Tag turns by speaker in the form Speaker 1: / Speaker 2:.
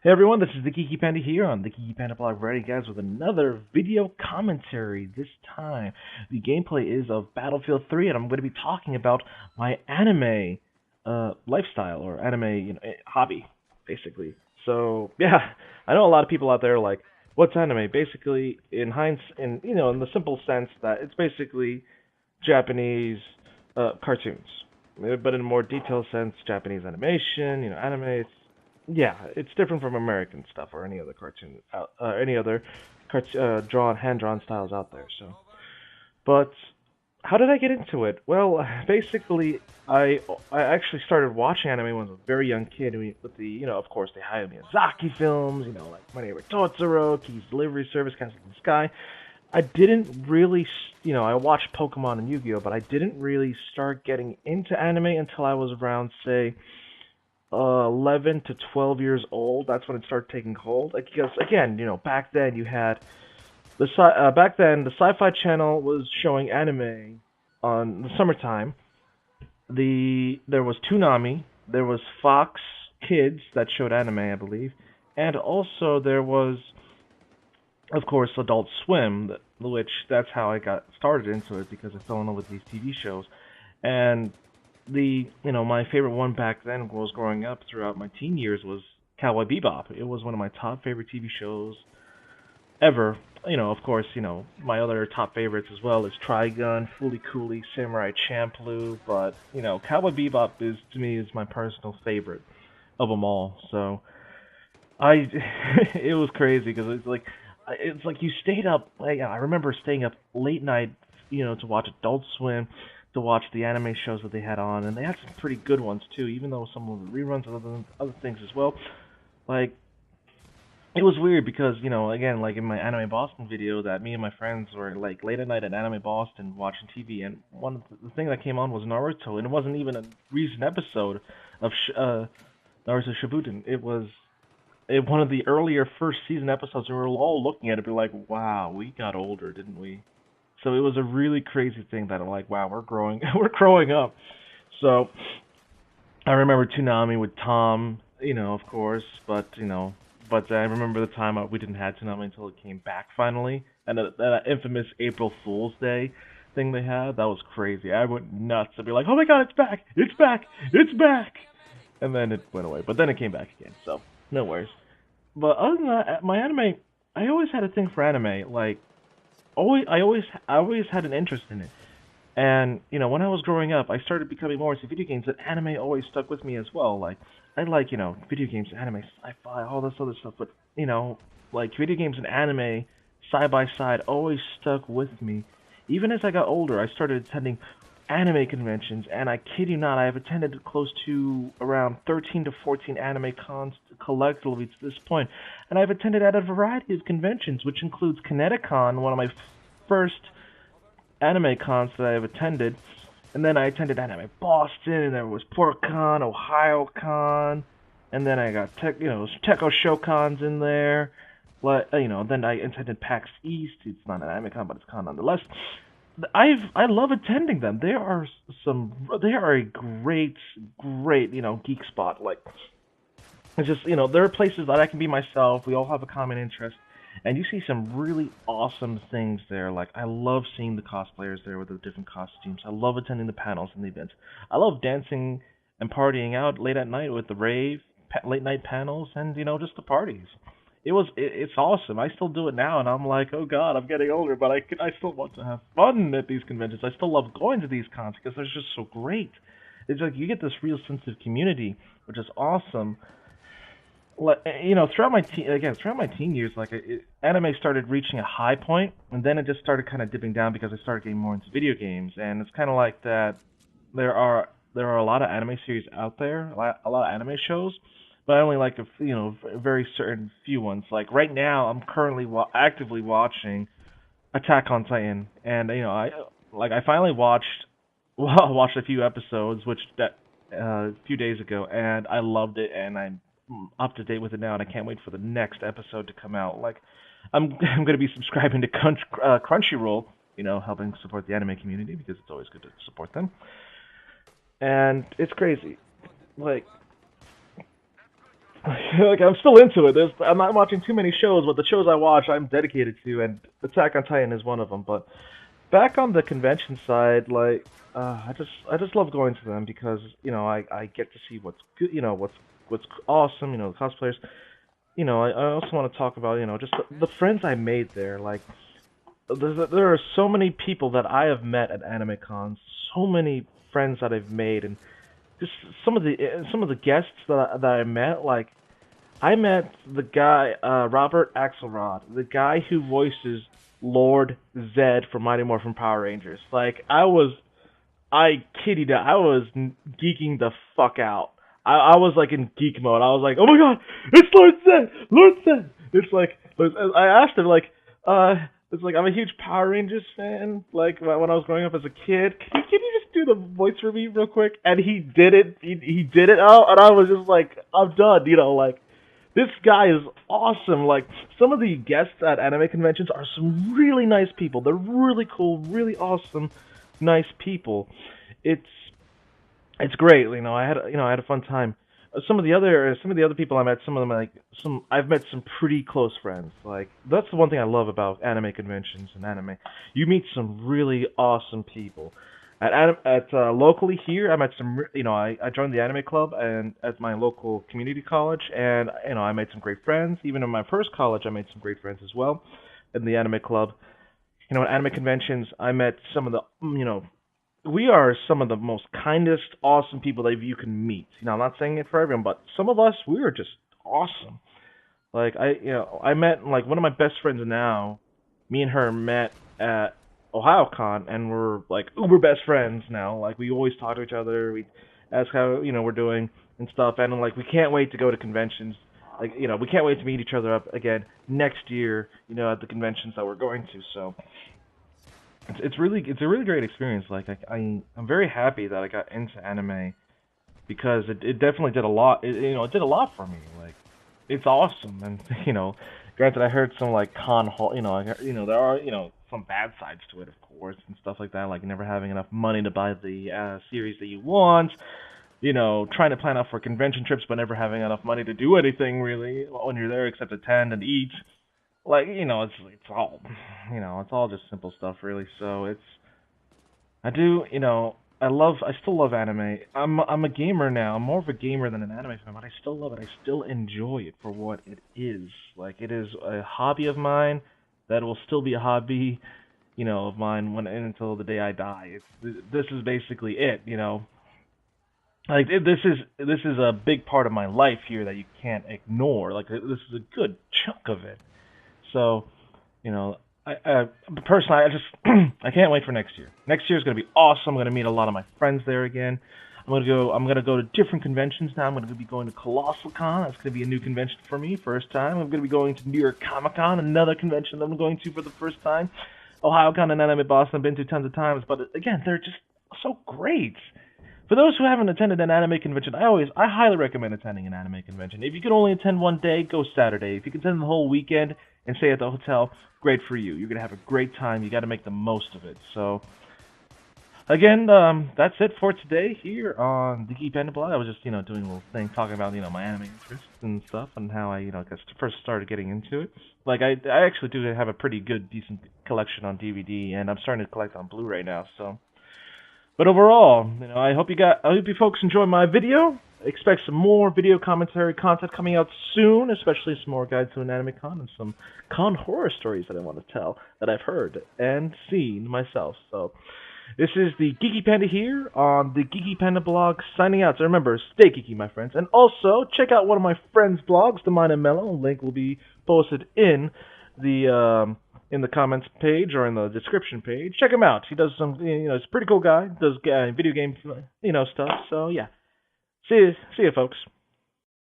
Speaker 1: Hey everyone, this is the Geeky Panda here on the Geeky Panda blog, ready guys with another video commentary. This time, the gameplay is of Battlefield 3, and I'm going to be talking about my anime lifestyle or anime, hobby, basically. So yeah, I know a lot of people out there are like, what's anime? Basically, in in the simple sense that it's basically Japanese cartoons, but in a more detailed sense, Japanese animation. Anime. It's different from American stuff or any other cartoon, any other hand drawn styles out there. So, but how did I get into it? Well, basically, I actually started watching anime when I was a very young kid with the of course the Hayao Miyazaki films, like My Neighbor Totoro, Kiki's Delivery Service, Castle in the Sky. I didn't really, I watched Pokemon and Yu-Gi-Oh, but I didn't really start getting into anime until I was around, say, 11 to 12 years old. That's when it started taking hold. Like, because again, back then you had back then the Sci-Fi Channel was showing anime on the summertime. There was Toonami, there was Fox Kids that showed anime, I believe, and also there was, of course, Adult Swim, which that's how I got started into it because I fell in love with these TV shows. And my favorite one back then was growing up throughout my teen years was Cowboy Bebop. It was one of my top favorite TV shows ever. Of course, my other top favorites as well is Trigun, Fooly Cooly, Samurai Champloo, but Cowboy Bebop is to me is my personal favorite of them all. So I, it was crazy because it's like you stayed up. Like, I remember staying up late night, to watch Adult Swim, to watch the anime shows that they had on, and they had some pretty good ones too. Even though some of the reruns and other things as well. Like, it was weird because again, like in my Anime Boston video, that me and my friends were like late at night at Anime Boston watching TV, and one of the thing that came on was Naruto, and it wasn't even a recent episode of Naruto Shippuden. It was one of the earlier first season episodes, and we were all looking at it, be like, "Wow, we got older, didn't we?" So it was a really crazy thing that I'm like, "Wow, we're growing, we're growing up." So I remember Toonami with Tom, of course, but I remember the time we didn't have Toonami until it came back finally, and that infamous April Fool's Day thing they had, that was crazy. I went nuts. I'd be like, "Oh my God, it's back! It's back! It's back!" And then it went away, but then it came back again. So no worries. But other than that, my anime, I always had a thing for anime. Like, I always had an interest in it. And when I was growing up, I started becoming more into video games, and anime always stuck with me as well. Like, I like video games, anime, sci-fi, all this other stuff, but like video games and anime side by side always stuck with me. Even as I got older, I started attending anime conventions, and I kid you not, I have attended close to around 13 to 14 anime cons collectively to this point, and I've attended at a variety of conventions, which includes Kineticon, one of my first anime cons that I've attended, and then I attended Anime Boston, and there was PortCon, OhioCon, and then I got Techo Showcons in there. Then I attended PAX East. It's not an anime con, but it's con nonetheless. I love attending them. They are a great geek spot. Like, it's just there are places that I can be myself. We all have a common interest, and you see some really awesome things there. Like, I love seeing the cosplayers there with the different costumes. I love attending the panels and the events. I love dancing and partying out late at night with the late night panels, and just the parties. It's awesome. I still do it now, and I'm like, oh God, I'm getting older, but I still want to have fun at these conventions. I still love going to these cons because they're just so great. It's like you get this real sense of community, which is awesome. Throughout my teen years, like anime started reaching a high point, and then it just started kind of dipping down because I started getting more into video games, and it's kind of like that. There are a lot of anime series out there, a lot of anime shows, but I only like a very certain few ones. Like right now, I'm currently actively watching Attack on Titan, and I finally watched watched a few episodes, which that a few days ago, and I loved it, and I'm up to date with it now, and I can't wait for the next episode to come out. Like, I'm going to be subscribing to Crunchyroll, helping support the anime community because it's always good to support them. And it's crazy. Like, Like I'm still into it. I'm not watching too many shows, but the shows I watch, I'm dedicated to, and Attack on Titan is one of them. But back on the convention side, like I just love going to them because I get to see what's good, what's awesome, the cosplayers. I also want to talk about just the friends I made there. Like there are so many people that I have met at anime cons, so many friends that I've made, and just some of the guests that I met. Like I met the guy Robert Axelrod, the guy who voices Lord Zed from Mighty Morphin Power Rangers. Like I kid you not, I was geeking the fuck out. I was like in geek mode. I was like, oh my god, it's Lord Zed, Lord Zed. It's like I asked him like, it's like I'm a huge Power Rangers fan. Like when I was growing up as a kid, can you just do the voice for me real quick? And he did it. He did it out, and I was just like, I'm done. Like this guy is awesome. Like some of the guests at anime conventions are some really nice people. They're really cool, really awesome, nice people. It's it's great. I had a fun time. Some of the other people I met, some of them like some I've met some pretty close friends. Like that's the one thing I love about anime conventions and anime. You meet some really awesome people. At locally here, I met some. I joined the anime club and at my local community college, and I made some great friends. Even in my first college, I made some great friends as well in the anime club. At anime conventions, I met some of the we are some of the most kindest, awesome people that you can meet. I'm not saying it for everyone, but some of us, we are just awesome. Like I met like one of my best friends now. Me and her met at OhioCon, and we're like uber best friends now. Like we always talk to each other. We ask how we're doing and stuff, and like we can't wait to go to conventions. Like we can't wait to meet each other up again next year. At the conventions that we're going to. So it's a really great experience. Like I'm very happy that I got into anime because it definitely did a lot. It did a lot for me. Like it's awesome, and granted, I heard some like there are some bad sides to it, of course, and stuff like that. Like never having enough money to buy the series that you want. Trying to plan out for convention trips, but never having enough money to do anything really when you're there except attend and eat. Like it's all just simple stuff really. So I do I still love anime. I'm a gamer now. I'm more of a gamer than an anime fan, but I still love it. I still enjoy it for what it is. Like it is a hobby of mine that will still be a hobby of mine until the day I die. This is basically it. Like this is a big part of my life here that you can't ignore. Like this is a good chunk of it. So, you know, personally, I just I can't wait for next year. Next year is gonna be awesome. I'm gonna meet a lot of my friends there again. I'm gonna go to different conventions now. I'm gonna be going to Colossal Con. That's gonna be a new convention for me, first time. I'm gonna be going to New York Comic Con, another convention that I'm going to for the first time. Ohio Con and Anime Boston I've been to tons of times, but again, they're just so great. For those who haven't attended an anime convention, I highly recommend attending an anime convention. If you can only attend one day, go Saturday. If you can attend the whole weekend and stay at the hotel, great for you. You're gonna have a great time. You got to make the most of it. So, again, that's it for today here on the Geek Panda Blog. I was just doing a little thing talking about my anime interests and stuff and how I first started getting into it. Like I actually do have a pretty good decent collection on DVD, and I'm starting to collect on Blu-ray now. So. But overall, I hope you folks enjoy my video. Expect some more video commentary content coming out soon, especially some more guides to an anime con and some con horror stories that I want to tell that I've heard and seen myself. So, this is the Geeky Panda here on the Geeky Panda blog signing out. So remember, stay geeky, my friends. And also, check out one of my friends' blogs, The Mind and Mellow. Link will be posted in the comments page or in the description page. Check him out. He does some, he's a pretty cool guy. Does video game, stuff. So yeah. See you folks.